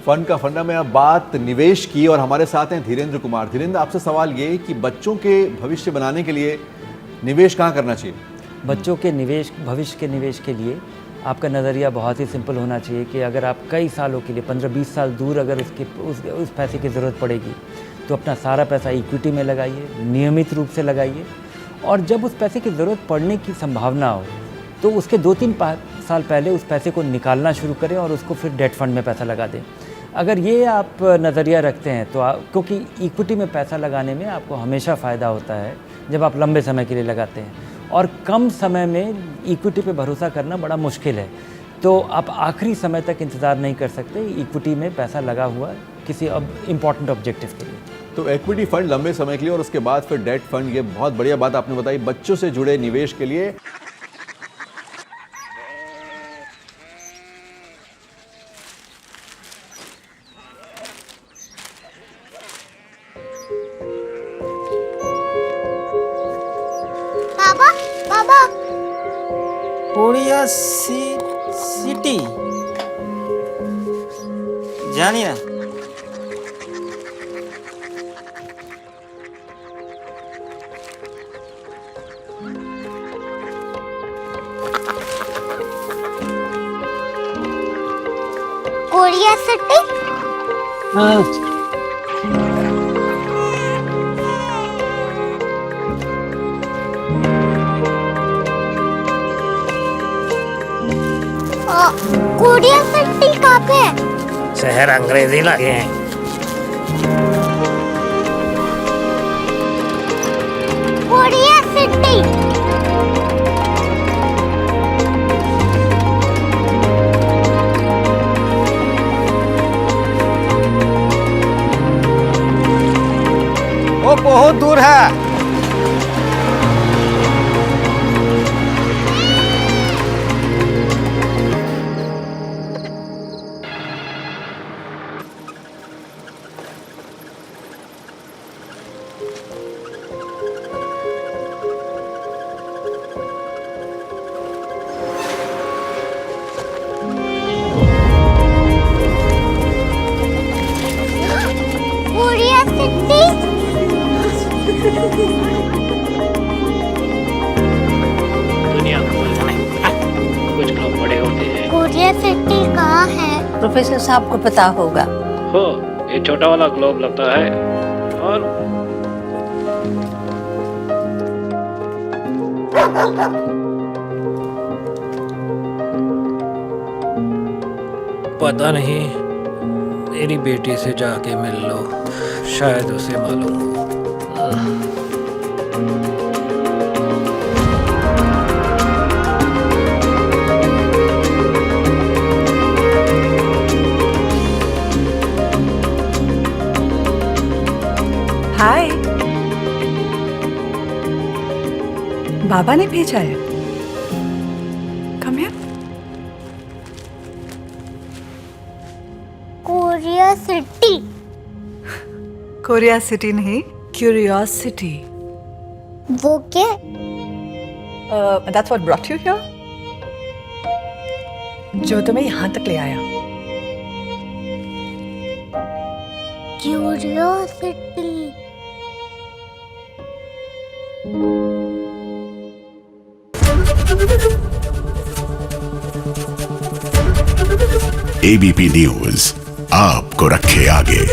Fund का फंडा में अब बात निवेश की और हमारे साथ हैं धीरेन्द्र कुमार। धीरेन्द्र, आपसे सवाल ये कि बच्चों के भविष्य बनाने के लिए निवेश कहाँ करना चाहिए? बच्चों के निवेश, भविष्य के निवेश के लिए आपका नज़रिया बहुत ही सिंपल होना चाहिए कि अगर आप कई सालों के लिए 15-20 साल दूर अगर उस पैसे की ज़रूरत पड़ेगी तो अपना सारा पैसा इक्विटी में लगाइए, नियमित रूप से लगाइए, और जब उस पैसे की ज़रूरत पड़ने की संभावना हो तो उसके 2-3 साल पहले उस पैसे को निकालना शुरू करें और उसको फिर डेट फंड में पैसा लगा दें। अगर ये आप नज़रिया रखते हैं तो क्योंकि इक्विटी में पैसा लगाने में आपको हमेशा फ़ायदा होता है जब आप लंबे समय के लिए लगाते हैं, और कम समय में इक्विटी पे भरोसा करना बड़ा मुश्किल है। तो आप आखिरी समय तक इंतज़ार नहीं कर सकते इक्विटी में पैसा लगा हुआ किसी इम्पॉर्टेंट ऑब्जेक्टिव के लिए। तो इक्विटी फंड लंबे समय के लिए और उसके बाद फिर डेट फंड, ये बहुत बढ़िया बात आपने बताई बच्चों से जुड़े निवेश के लिए। बाबा बाबा, कोरिया सिटी जानिए ना। Korea city. कोरिया सिटी कहाँ पे है? शहर अंग्रेजी लगे हैं। Korea city. वो बहुत दूर है। Korea city. दुनिया कुछ लोग बड़े होते हैं। कोरिया सिटी कहाँ है? प्रोफेसर साहब को पता होगा। हो, ये छोटा वाला ग्लोब लगता है और पता नहीं, मेरी बेटी से जाके मिल लो, शायद उसे मालूम हो। हाय, बाबा ने भेजा है। Come here. Korea city. Korea city नहीं, क्यूरियोसिटी। वो क्या? That's what brought you here? जो तुम्हें यहाँ तक ले आया। क्यूरियोसिटी। एबीपी न्यूज आपको रखे आगे।